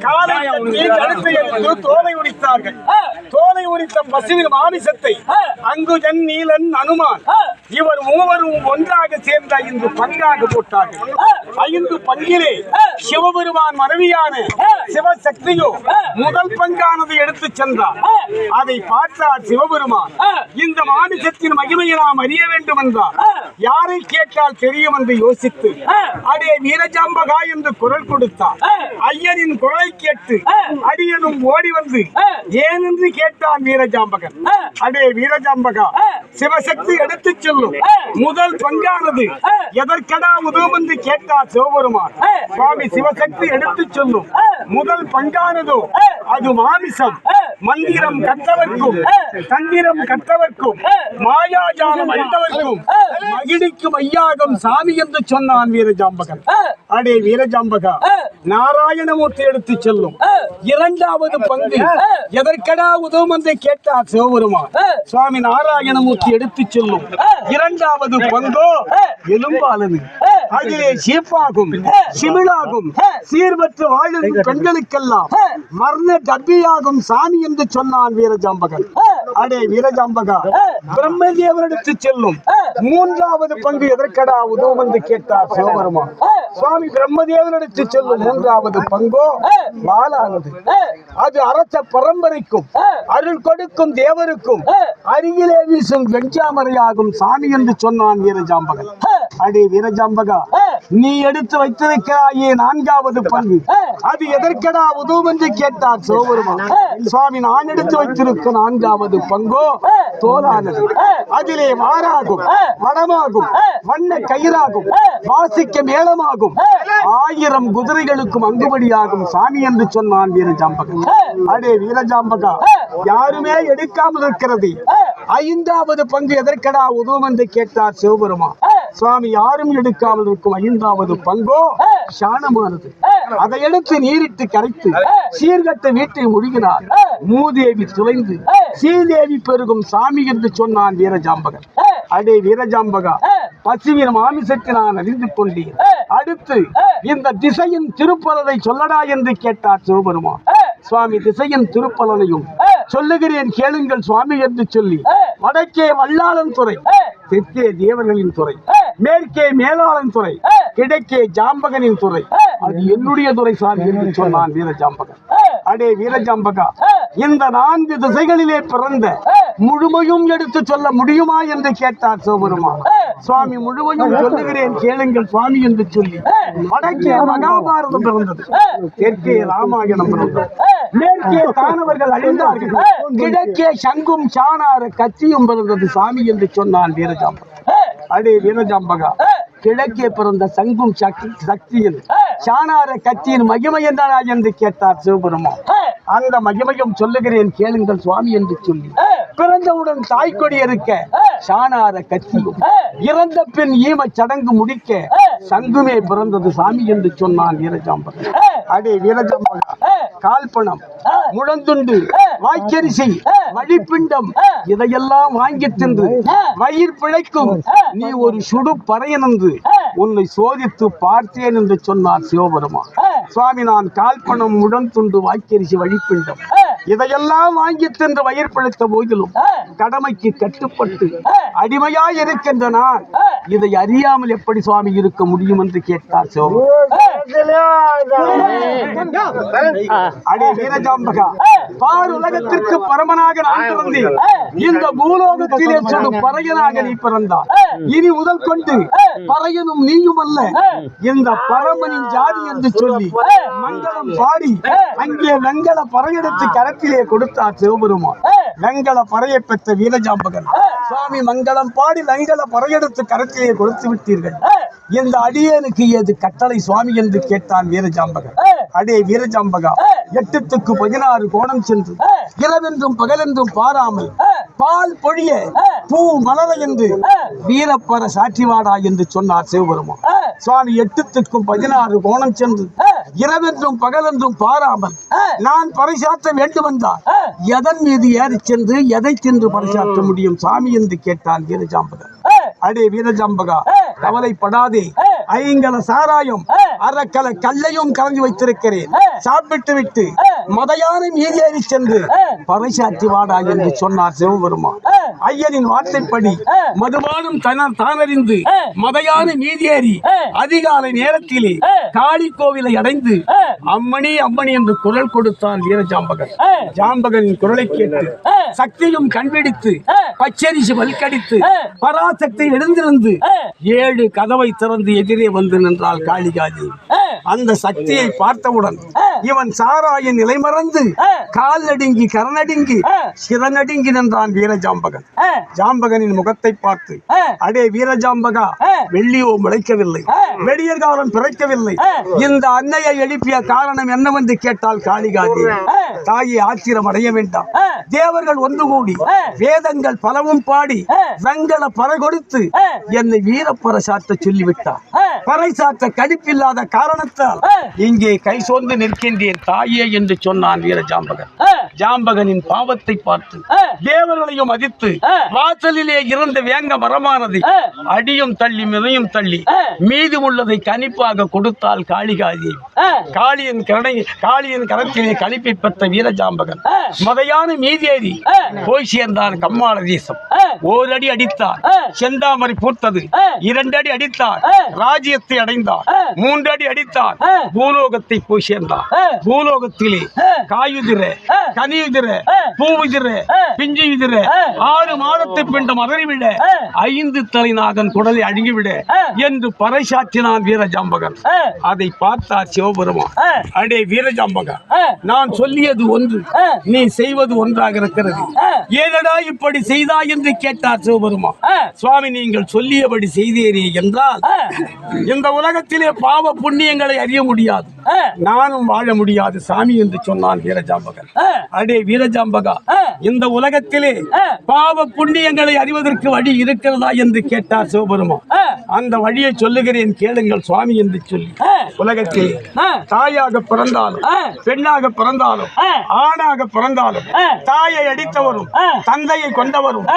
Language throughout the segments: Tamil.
காலை தோலை உரித்தார்கள். தோலை உரித்த பசுவின் மாமிசத்தை அங்குஜன், நீலன், அனுமான் இவர் மூவரும் ஒன்றாக சேர்ந்த 5 பங்காக போட்டார்கள். 5 பங்கிலே சிவபெருமான் மனைவியான சிவசக்தியோ முதல் பங்கானது எடுத்து சென்றார். அதை பார்த்தார் சிவபெருமான். இந்த மாமிசத்தின் மகிமையை நாம் அறிய வேண்டும் என்றார். யாரை கேட்டால் தெரியும் என்று யோசித்து அடே வீரஜாம்பகா என்று குரல் கொடுத்தார். ஐயனின் குரலை கேட்டு அடியனும் ஓடி வந்து ஏன் என்று கேட்டான் வீரஜாம்பகன். அடே வீரஜாம்பகா, சிவசக்தி எடுத்துச் செல்லும் முதல் பங்கானது எதற்கடா உதவும் என்று கேட்டார் சிவபெருமான். சுவாமி, சிவசக்தி எடுத்துச் செல்லும் முதல் பங்கானதோ அது மாமிசம். மந்திரம் கற்றவர்க்கும் தந்திரம் கற்றவர்க்கும் மாயாஜாலம் அறிந்தவர்க்கும் மகிழ்ச்சிக்கும் ஐயாகம் சாமி என்று சொன்னான் வீரஜாம்பகன். அடே வீரஜாம்பகா, நாராயணமூர்த்தி எடுத்து செல்லும் 2வது பங்கு எதற்கடா உதவும் என்று கேட்டார் சிவபெருமான். சுவாமி, நாராயணமூர்த்தி எடுத்து செல்லும் 2வது பங்கோ எலும்பாலது. அதிலே சீப்பாகும், சிமிழாகும், சீர்பற்று வாழும் பெண்களுக்கெல்லாம் மரண கர்ப்பியாகும் சாமி என்று சொன்னான் வீரஜாம்பகன். அடே வீரஜாம்பகா, பிரம்மதேவரிடத்து செல்லும் 3வது பங்கு எதற்கடா உதவும் என்று கேட்டார் சிவபெருமான். சுவாமி, பிரம்மதேவனிடத்து செல்லும் 3வது பங்கோ வாளானது. அது அரச பரம்பரைக்கும் அருள் கொடுக்கும் தேவருக்கும் அருகிலே வீசும் வெஞ்சாமரையாகும் சாமி என்று சொன்னான் வீரஜாம்பகன். அடே வீரஜாம்பகா, நீ எடுத்து வைத்திருக்கிறாயே 4வது பங்கு அது எதற்கடா உதவும் என்று கேட்டார் சிவபெருமான். சுவாமி, நான் எடுத்து வைத்திருக்கும் 4வது பங்கோ தோலானது. அதிலே மாறாகும், வடமாகும், வண்ண கயிறாகும், வாசிக்க மேளமாகும், 1000 குதிரைகளுக்கும் அங்குபடியாகும் சாமி என்று சொன்னான் வீரஜாம்பகன். அடே வீரஜாம்பகா, யாருமே எடுக்காமல் இருக்கிறது 5வது பங்கு எதற்கடா உதவும் என்று கேட்டார் சிவபெருமான். சுவாமி, யாரும் எடுக்காமல் இருக்கும் 5வது பங்கோ சாணமானது. அதை எடுத்து நீரிட்டு கரைத்து சீர்கட்ட வீட்டை முடிகிறார். மூதேவி துளைந்து சீதேவி பெருகும் சாமி என்று சொன்னான் வீரஜாம்பகன். அடே வீரஜாம்பகா, பசுவின் மாமிசத்தை நான் அறிந்து கொண்டேன். அடுத்து இந்த திசையின் திருப்பலனை சொல்லடா என்று கேட்டார் சிவபெருமான். சுவாமி, திசையின் திருப்பலனையும் சொல்லுகிறேன் கேளுங்கள் சுவாமி என்று சொல்லி வடக்கே வல்லாளன் துறை, தெற்கே தேவர்களின் துறை, மேற்கே மேலாளன் துறை, கிழக்கே ஜாம்பகனின் துறை, அது என்னுடைய துறை சாமி என்று சொன்னான் வீரஜாம்பகன். அடே வீரஜாம்பகா, இந்த 4 திசைகளிலே பிறந்த முழுமையும் எடுத்து சொல்ல முடியுமா என்று கேட்டார் சிவபெருமான். சுவாமி, முழுமையும் சொல்லுகிறேன் கேளுங்கள் சுவாமி என்று சொல்லி வடக்கே மகாபாரதம் பிறந்தது, தெற்கே ராமாயணம் பிறந்தது, மேற்கே தானவர்கள் அழிந்தார்கள், கிழக்கே சங்கும் சாணார கத்தியும் பிறந்தது சாமி என்று சொன்னான் வீரஜாம்பகன். அடே வீரஜாம்பகா, கிழக்கே பிறந்த சங்கும் சக்தியின் சாணார கத்தியின் மகிமை என்றா என்று கேட்டார் சிவபெருமான். அந்த மகிமையும் சொல்லுகிறேன் கேளுங்கள் சுவாமி என்று சொல்லி பிறந்தவுடன் தாய்க்கொடி இருக்க சாணார கத்தியும், இறந்த பின் ஈம சடங்கு முடிக்க சங்குமே பிறந்தது சாமி என்று சொன்னான் வீரஜாம்பகன். அடே வீரஜாம்பகா, கால்பணம், முழந்துண்டு, வாய்க்கரிசி, வழிப்பிண்டம் இதையெல்லாம் வாங்கி தின்று வயிர் பிழைக்கும் நீ ஒரு சுடு பறையன் என்று உன்னை சோதித்து பார்த்தேன் என்று சொன்னார் சிவபெருமான். சுவாமி, நான் கால்பணம், முழந்துண்டு, வாய்க்கரிசி, வழிப்பிண்டம் இதையெல்லாம் வாங்கி தின்று வயிர் பிழைத்த போதிலும் கடமைக்கு கட்டுப்பட்டு அடிமையாய் இருக்கின்ற நான் இதை அறியாமல் எப்படி சுவாமி இருக்க முடியும் என்று கேட்டார் அடே வீரஜாம்பகா, பார் உலகத்திற்கு பரமனாக நான் பிறந்தேன். இந்த பூலோகத்திலே சொல் பறையனாக நீ பிறந்தார். இனி முதல் கொண்டு பறையனும் நீயும் அல்ல, இந்த பரமனின் ஜாதி என்று சொல்லி மங்களம் பாடி அங்கே வெங்கல பறையெடுத்து கரத்திலே கொடுத்தார் சிவபெருமான். வெங்கல பறையை பெற்ற வீரஜாம்பகன் சுவாமி, மங்களம் பாடி வெங்கல பறையெடுத்து கரத்திலே கொடுத்து விட்டீர்கள், இந்த அடியனுக்கு ஏது கட்டளை சுவாமி என்று கேட்டான் வீரஜாம்பகன். அடே வீரஜாம்பகா, 8த்துக்கு 16 கோணம் சென்று இரவென்றும் பகலென்றும் பாராமல் பால் பொழிய பூ மலர என்று வீரப்பர சாட்சிவாடா என்று சொன்னார் சிவபெருமான். சுவாமி, 8த்துக்கும் 16 கோணம் சென்று இரவென்றும் பகலென்றும் பாராமல் நான் பறைசாற்ற வேண்டும் என்றால் எதன் மீது ஏறி சென்று எதை சென்று பறைசாற்ற முடியும் சாமி என்று கேட்டான் வீரஜாம்பகன். அடே வீரஜாம்பகா, கவலைப்படாதே, ஐங்கல சாராயம் அரைக்கல கல்லையும் கலந்து வைத்திருக்கிறேன். சாப்பிட்டு விட்டு மதையான மீதேறி சென்று பறைசாற்றி வாடா என்று சொன்னார் சிவபெருமான். ஐயனின் வார்த்தைப்படி மதுபானம் தானறிந்து மதையான மீதேறி அதிகாலை நேரத்திலே காளி கோவிலை அடைந்து அம்மணி அம்மணி என்று குரல் கொடுத்தான் வீரஜாம்பகன். ஜாம்பகனின் குரலை கேட்டு சக்தியும் கண்பிடித்து பச்சரிசி வல்கடித்து பராசக்தி எழுந்திருந்து 7 கதவை திறந்து எதிரே வந்து நின்றாள் காளிகாதி. அந்த சக்தியை பார்த்தவுடன் இவன் சாராயின் நிலை மறந்து கால் நடுங்கி கரணடுங்கி சிறநடுங்கி நின்றான் வீரஜாம்பகன். ஜாம்பகனின் முகத்தை பார்த்து, அடே வீரஜாம்பகா, வெள்ளியோ முளைக்கவில்லை, வெடியர்காலம் பிறக்கவில்லை, இந்த அன்னையை எழுப்பிய காரணம் என்னவென்று கேட்டால் காளிகாதி. தாயை ஆத்திரம் அடைய வேண்டாம், தேவர்கள் ஒன்று கூடி வேதங்கள் பலவும் பாடி வெங்கல பறை கொடுத்து என்னை வீரப்பறை சாத்த சொல்லிவிட்டார். பறை சாத்த கடிப்பில்லாத காரணத்தால் இங்கே கை சோர்ந்து நிற்கின்றேன் தாயே என்று சொன்னான் வீரஜாம்பகன். ஜாம்பகனின் பாவத்தை பார்த்து தேவர்களையும் மதித்து வாசலிலே இருந்த வேங்க மரமானது அடியும் தள்ளி மிதையும் தள்ளி மீது உள்ளதை கணிப்பாக கொடுத்தால் காளிகாதி. காளியின் கரத்திலே கணிப்பை பெற்ற வீரஜாம்பகன் மதையான மீதேறி போய் சேர்ந்தான் கம்மாள தேசம். 1 அடி அடித்தார், செந்தாமரை பூத்தது. 2 அடி அடித்தார், ராஜ்யத்தை அடைந்தார். 3 அடி அடித்தார், பூலோகத்தை போய் சேர்ந்தார். பூலோகத்திலே காயுதிர கனியுதிர பூவுதிர பிஞ்சுதிர 6 மாதத்தை பிண்டம் மதறிவிட 5 தலைநாகன் குடலை அழுங்கிவிட என்று பறைசாற்றினான் வீரஜாம்பகன். அதை பார்த்தார் சிவபெருமான். அடே வீரஜாம்பகா, நான் சொல்லியது ஒன்று, நீ செய்வது ஒன்றாக இருக்கிறது. ஏனடா இப்படி செய்தாய் என்று கேட்டார் சிவபெருமான். சுவாமி, நீங்கள் சொல்லியபடி செய்தேனே என்றால் இந்த உலகத்திலே பாவ புண்ணியங்களை அறிய முடியாது, நானும் வாழ முடியாது சாமி என்று சொன்னான் வீரஜாம்பகன். அடே வீரஜாம்பகா, இந்த உலகத்திலே பாவ புண்ணியங்களை அறிவதற்கு வழி இருக்கிறதா என்று கேட்டார் சிவபெருமான். அந்த வழியை சொல்லுகிறேன் கேளுங்கள் சுவாமி என்று சொல்லி, உலகத்திலே தாயாக பிறந்தாலும் பெண்ணாக பிறந்தாலும் ஆணாக பிறந்தாலும் தாயை அடித்தவரும் தந்தையை கொண்டவரும்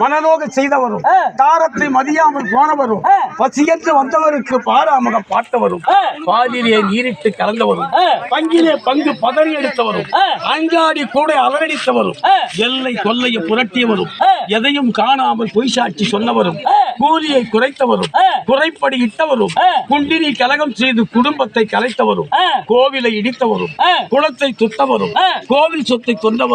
மனநோக செய்தவரும் தாரத்தை மதியாமல் போனவரும் பசியற்று வந்தவருக்கு பாராமுகம் பார்த்தவரும் பாலிலே நீரிட்டு கலந்தவரும் பங்கிலே பங்கு பதறி எடுத்தவரும் அஞ்சாடி கூட அலரடித்தவரும் எல்லை கொல்லையை புரட்டியவரும் எதையும் காணாமல் பொய் சாட்சி சொன்னவரும் கூலியை குறைத்தவரும் குறைப்படி இட்டவரும் குண்டினி கலகம் செய்து குடும்பத்தை கலைத்தவரும் கோவிலை இடித்தவரும் குளத்தை துத்தவரும் கோவில் சொத்தை தொண்டவரும்